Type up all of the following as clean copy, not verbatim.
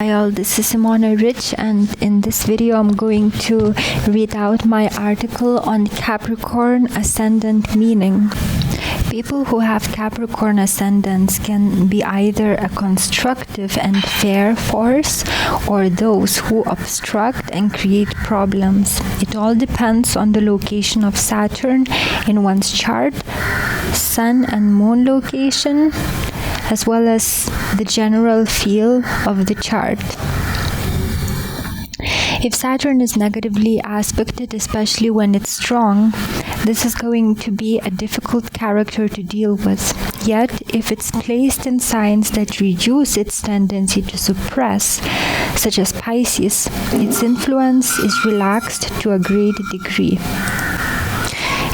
Hi all, this is Simona Rich, and in this video I'm going to read out my article on Capricorn Ascendant meaning. People who have Capricorn Ascendants can be either a constructive and fair force or those who obstruct and create problems. It all depends on the location of Saturn in one's chart, Sun and Moon location, as well as the general feel of the chart. If Saturn is negatively aspected, especially when it's strong, this is going to be a difficult character to deal with. Yet, if it's placed in signs that reduce its tendency to suppress, such as Pisces, its influence is relaxed to a great degree.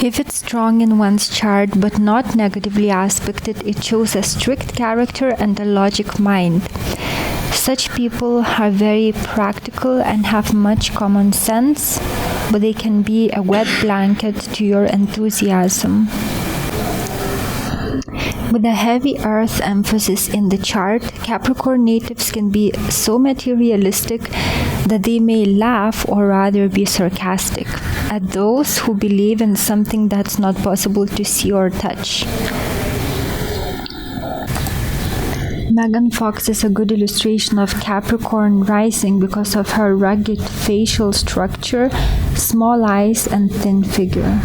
If it's strong in one's chart but not negatively aspected, it shows a strict character and a logic mind. Such people are very practical and have much common sense, but they can be a wet blanket to your enthusiasm. With a heavy earth emphasis in the chart, Capricorn natives can be so materialistic that they may laugh or rather be sarcastic at those who believe in something that's not possible to see or touch. Megan Fox is a good illustration of Capricorn rising because of her rugged facial structure, small eyes, and thin figure.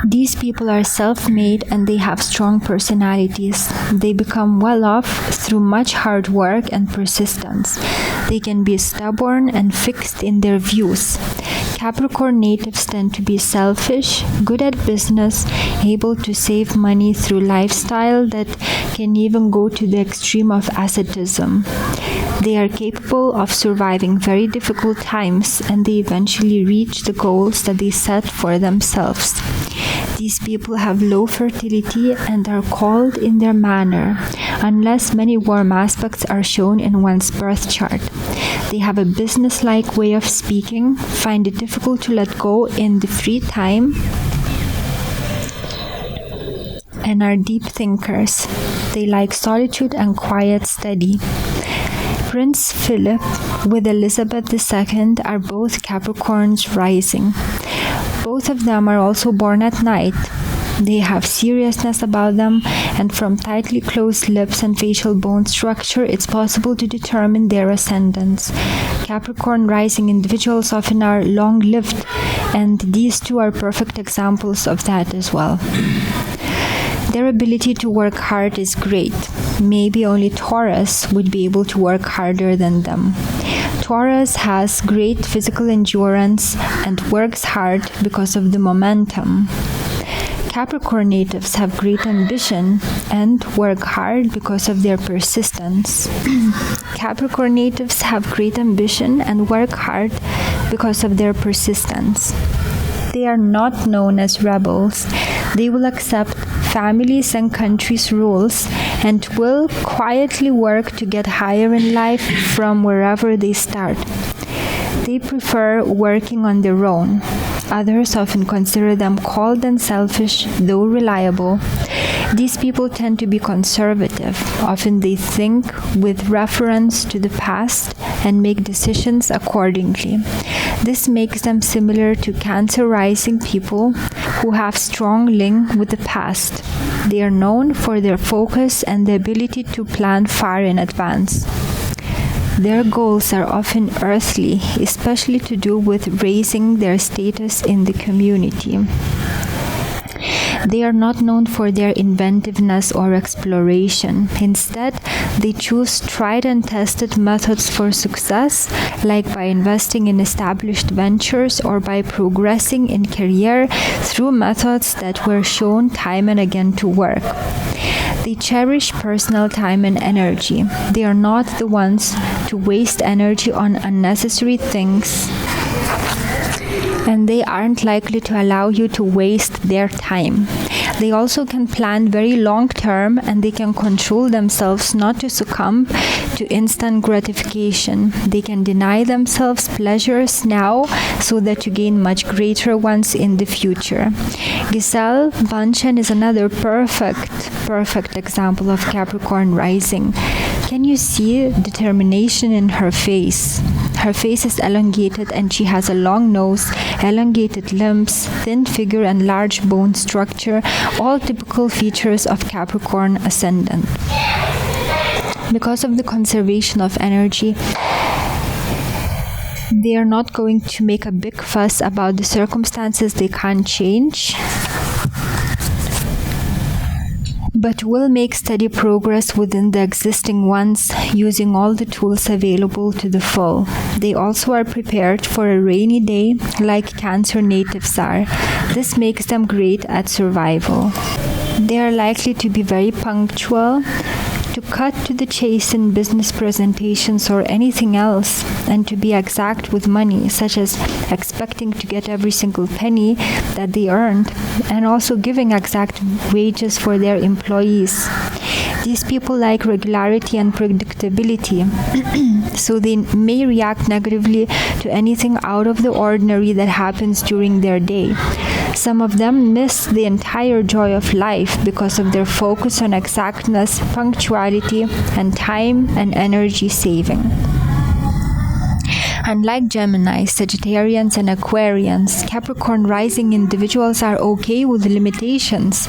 These people are self-made and they have strong personalities. They become well-off through much hard work and persistence. They can be stubborn and fixed in their views. Capricorn natives tend to be selfish, good at business, able to save money through lifestyle that can even go to the extreme of asceticism. They are capable of surviving very difficult times and they eventually reach the goals that they set for themselves. These people have low fertility and are cold in their manner, unless many warm aspects are shown in one's birth chart. They have a business-like way of speaking, find it difficult to let go in the free time, and are deep thinkers. They like solitude and quiet study. Prince Philip with Elizabeth II are both Capricorns rising. Both of them are also born at night. They have seriousness about them, and from tightly closed lips and facial bone structure, it's possible to determine their ascendants. Capricorn rising individuals often are long-lived, and these two are perfect examples of that as well. Their ability to work hard is great. Maybe only Taurus would be able to work harder than them. Taurus has great physical endurance and works hard because of the momentum. Capricorn natives have great ambition and work hard because of their persistence. Capricorn natives have great ambition and work hard because of their persistence. They are not known as rebels. They will accept families' and countries' rules and will quietly work to get higher in life from wherever they start. They prefer working on their own. Others often consider them cold and selfish, though reliable. These people tend to be conservative. Often they think with reference to the past and make decisions accordingly. This makes them similar to Cancer rising people who have strong link with the past. They are known for their focus and the ability to plan far in advance. Their goals are often earthly, especially to do with raising their status in the community. They are not known for their inventiveness or exploration. Instead, they choose tried and tested methods for success, like by investing in established ventures or by progressing in career through methods that were shown time and again to work. They cherish personal time and energy. They are not the ones to waste energy on unnecessary things, and they aren't likely to allow you to waste their time. They also can plan very long term, and they can control themselves not to succumb to instant gratification. They can deny themselves pleasures now so that to gain much greater ones in the future. Giselle Bunchen is another perfect example of Capricorn rising. Can you see determination in her face? Her face is elongated and she has a long nose, elongated limbs, thin figure and large bone structure, all typical features of Capricorn Ascendant. Because of the conservation of energy, they are not going to make a big fuss about the circumstances they can't change, but will make steady progress within the existing ones using all the tools available to the full. They also are prepared for a rainy day like Cancer natives are. This makes them great at survival. They are likely to be very punctual, to cut to the chase in business presentations or anything else, and to be exact with money, such as expecting to get every single penny that they earned, and also giving exact wages for their employees. These people like regularity and predictability, so they may react negatively to anything out of the ordinary that happens during their day. Some of them miss the entire joy of life because of their focus on exactness, punctuality, and time and energy saving. Unlike Gemini, Sagittarians, and Aquarians, Capricorn rising individuals are okay with limitations.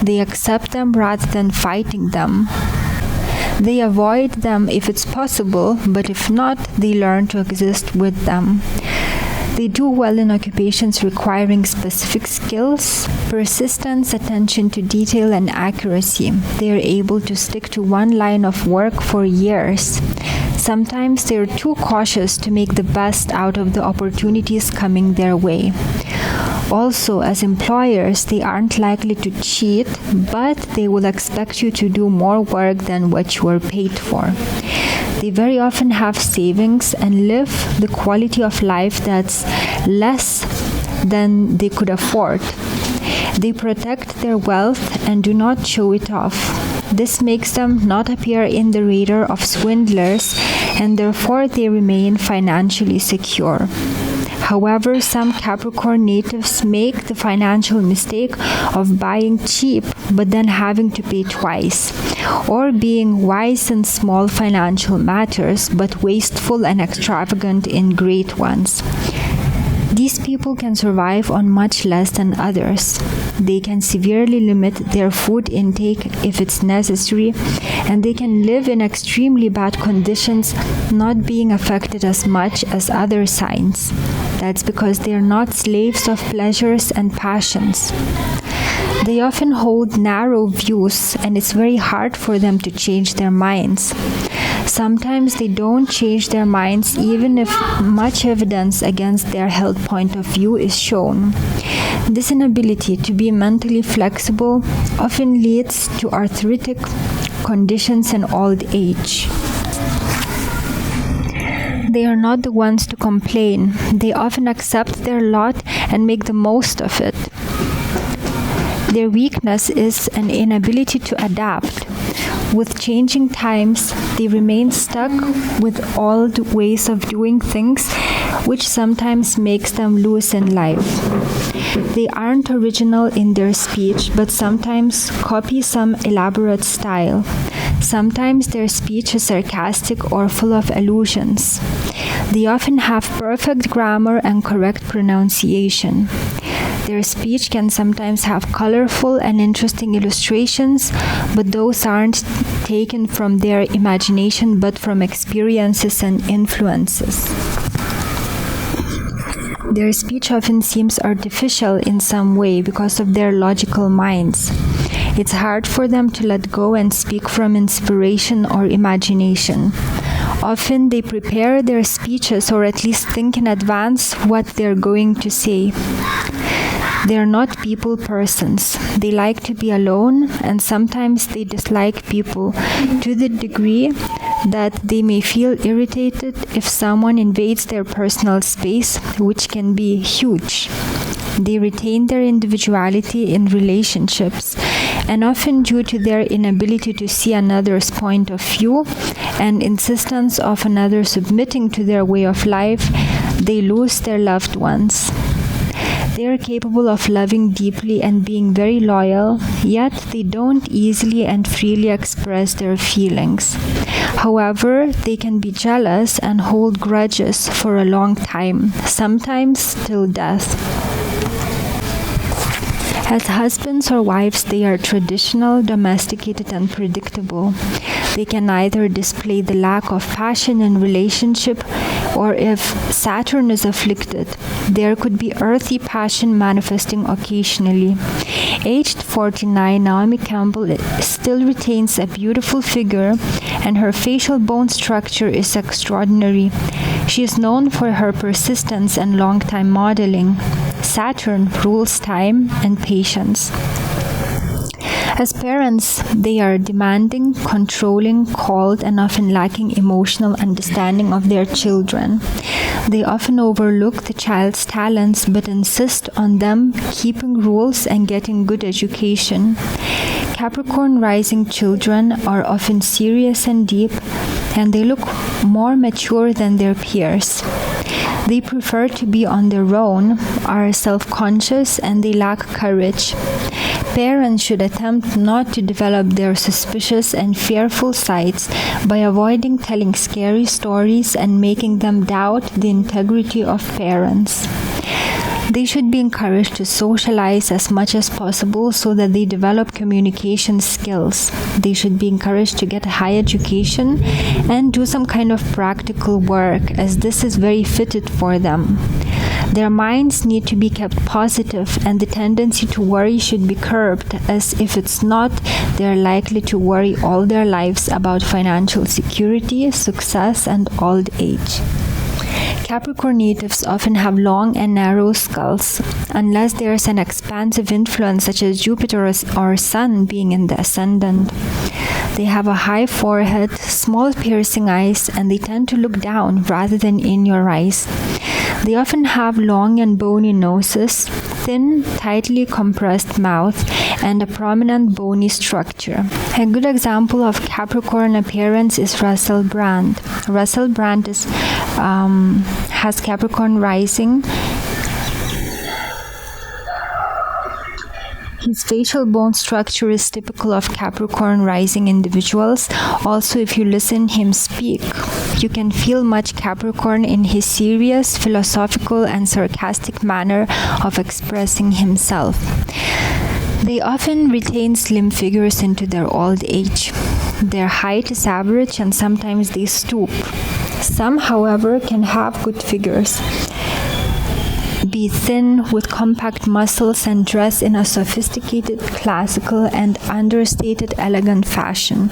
They accept them rather than fighting them. They avoid them if it's possible, but if not, they learn to exist with them. They do well in occupations requiring specific skills, persistence, attention to detail, and accuracy. They are able to stick to one line of work for years. Sometimes they are too cautious to make the best out of the opportunities coming their way. Also, as employers, they aren't likely to cheat, but they will expect you to do more work than what you are paid for. They very often have savings and live the quality of life that's less than they could afford. They protect their wealth and do not show it off. This makes them not appear in the radar of swindlers, and therefore they remain financially secure. However, some Capricorn natives make the financial mistake of buying cheap but then having to pay twice, or being wise in small financial matters but wasteful and extravagant in great ones. These people can survive on much less than others. They can severely limit their food intake if it's necessary, and they can live in extremely bad conditions, not being affected as much as other signs. That's because they are not slaves of pleasures and passions. They often hold narrow views, and it's very hard for them to change their minds. Sometimes they don't change their minds even if much evidence against their health point of view is shown. This inability to be mentally flexible often leads to arthritic conditions in old age. They are not the ones to complain. They often accept their lot and make the most of it. Their weakness is an inability to adapt. With changing times, they remain stuck with old ways of doing things, which sometimes makes them lose in life. They aren't original in their speech, but sometimes copy some elaborate style. Sometimes their speech is sarcastic or full of allusions. They often have perfect grammar and correct pronunciation. Their speech can sometimes have colorful and interesting illustrations, but those aren't taken from their imagination but from experiences and influences. Their speech often seems artificial in some way because of their logical minds. It's hard for them to let go and speak from inspiration or imagination. Often they prepare their speeches or at least think in advance what they're going to say. They are not people persons. They like to be alone, and sometimes they dislike people to the degree that they may feel irritated if someone invades their personal space, which can be huge. They retain their individuality in relationships, and often due to their inability to see another's point of view and insistence of another submitting to their way of life, they lose their loved ones. They are capable of loving deeply and being very loyal, yet they don't easily and freely express their feelings. However, they can be jealous and hold grudges for a long time, sometimes till death. As husbands or wives, they are traditional, domesticated, and predictable. They can either display the lack of passion in relationship, or if Saturn is afflicted, there could be earthy passion manifesting occasionally. Aged 49, Naomi Campbell still retains a beautiful figure, and her facial bone structure is extraordinary. She is known for her persistence and long-time modeling. Saturn rules time and patience. As parents, they are demanding, controlling, cold, and often lacking emotional understanding of their children. They often overlook the child's talents but insist on them keeping rules and getting good education. Capricorn rising children are often serious and deep, and they look more mature than their peers. They prefer to be on their own, are self-conscious, and they lack courage. Parents should attempt not to develop their suspicious and fearful sides by avoiding telling scary stories and making them doubt the integrity of parents. They should be encouraged to socialize as much as possible so that they develop communication skills. They should be encouraged to get a high education and do some kind of practical work, as this is very fitted for them. Their minds need to be kept positive, and the tendency to worry should be curbed, as if it's not, they're likely to worry all their lives about financial security, success, and old age. Capricorn natives often have long and narrow skulls, unless there is an expansive influence such as Jupiter or Sun being in the ascendant. They have a high forehead, small piercing eyes, and they tend to look down rather than in your eyes. They often have long and bony noses, thin, tightly compressed mouth, and a prominent bony structure. A good example of Capricorn appearance is Russell Brand. Russell Brand has Capricorn rising. His facial bone structure is typical of Capricorn rising individuals. Also, if you listen him speak, you can feel much Capricorn in his serious, philosophical, and sarcastic manner of expressing himself. They often retain slim figures into their old age. Their height is average and sometimes they stoop. Some, however, can have good figures, be thin with compact muscles, and dress in a sophisticated, classical, and understated elegant fashion.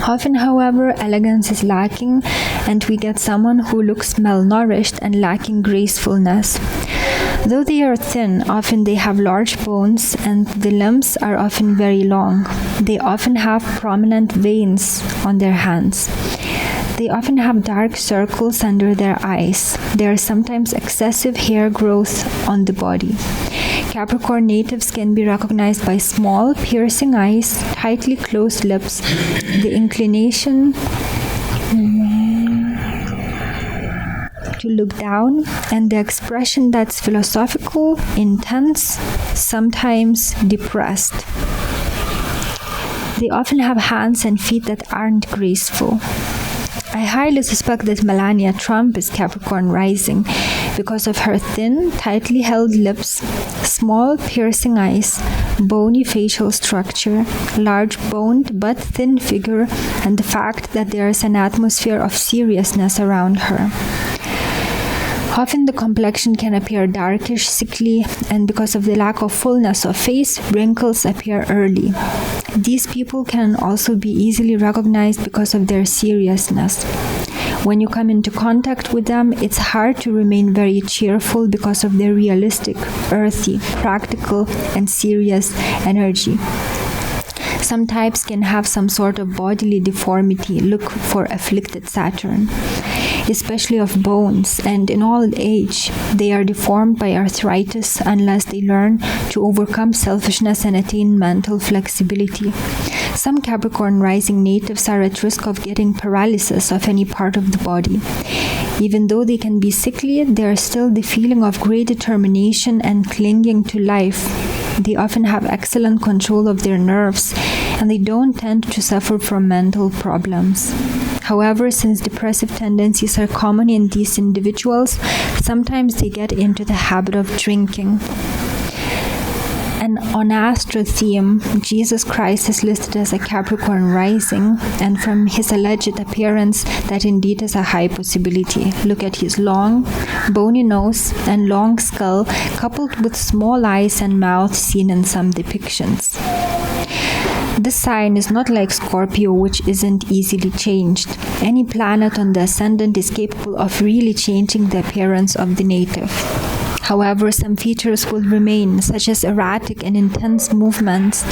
Often, however, elegance is lacking, and we get someone who looks malnourished and lacking gracefulness. Though they are thin, often they have large bones, and the limbs are often very long. They often have prominent veins on their hands. They often have dark circles under their eyes. There is sometimes excessive hair growth on the body. Capricorn natives can be recognized by small, piercing eyes, tightly closed lips, the inclination to look down, and the expression that's philosophical, intense, sometimes depressed. They often have hands and feet that aren't graceful. I highly suspect that Melania Trump is Capricorn rising because of her thin, tightly held lips, small piercing eyes, bony facial structure, large boned but thin figure, and the fact that there is an atmosphere of seriousness around her. Often the complexion can appear darkish, sickly, and because of the lack of fullness of face, wrinkles appear early. These people can also be easily recognized because of their seriousness. When you come into contact with them, it's hard to remain very cheerful because of their realistic, earthy, practical, and serious energy. Some types can have some sort of bodily deformity. Look for afflicted Saturn, especially of bones, and in old age they are deformed by arthritis unless they learn to overcome selfishness and attain mental flexibility. Some Capricorn rising natives are at risk of getting paralysis of any part of the body. Even though they can be sickly, there is still the feeling of great determination and clinging to life. They often have excellent control of their nerves, and they don't tend to suffer from mental problems. However, since depressive tendencies are common in these individuals, sometimes they get into the habit of drinking. And on astro theme, Jesus Christ is listed as a Capricorn rising, and from his alleged appearance, that indeed is a high possibility. Look at his long, bony nose and long skull, coupled with small eyes and mouth seen in some depictions. This sign is not like Scorpio, which isn't easily changed. Any planet on the ascendant is capable of really changing the appearance of the native. However, some features will remain, such as erratic and intense movements,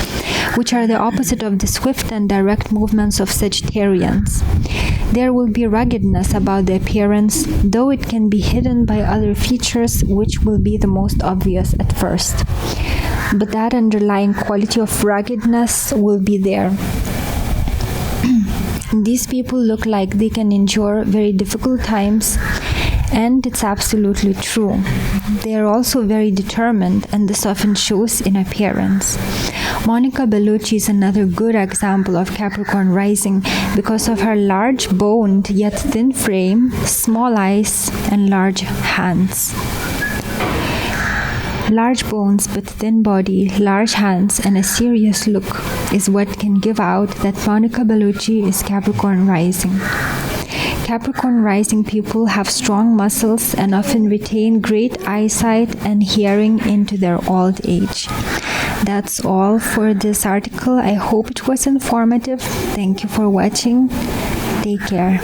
which are the opposite of the swift and direct movements of Sagittarians. There will be ruggedness about the appearance, though it can be hidden by other features, which will be the most obvious at first. But that underlying quality of ruggedness will be there. These people look like they can endure very difficult times, and it's absolutely true. They are also very determined, and this often shows in appearance. Monica Bellucci is another good example of Capricorn rising because of her large boned yet thin frame, small eyes, and large hands. Large bones but thin body, large hands, and a serious look is what can give out that Monica Bellucci is Capricorn rising. Capricorn rising people have strong muscles and often retain great eyesight and hearing into their old age. That's all for this article. I hope it was informative. Thank you for watching. Take care.